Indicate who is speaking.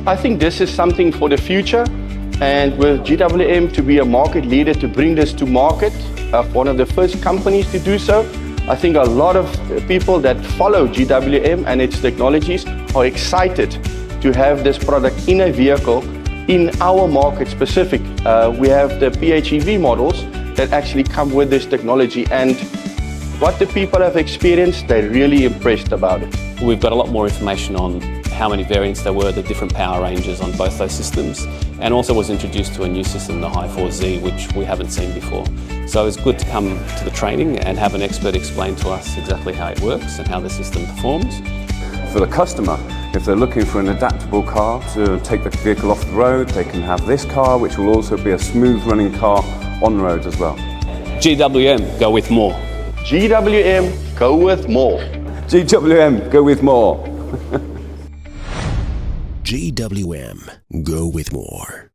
Speaker 1: I think this is something for the future, and with GWM to be a market leader, to bring this to market, one of the first companies to do so, I think a lot of people that follow GWM and its technologies are excited to have this product in a vehicle in our market specific. We have the PHEV models that actually come with this technology, and what the people have experienced, they're really impressed about it.
Speaker 2: We've got a lot more information on how many variants there were, the different power ranges on both those systems, and also was introduced to a new system, the Hi4, which we haven't seen before. So it's good to come to the training and have an expert explain to us exactly how it works and how the system performs.
Speaker 3: For the customer, if they're looking for an adaptable car to take the vehicle off the road, they can have this car, which will also be a smooth running car on the road as well.
Speaker 2: GWM, go with more.
Speaker 1: GWM, go with more.
Speaker 3: GWM, go with more.
Speaker 4: GWM, go with more.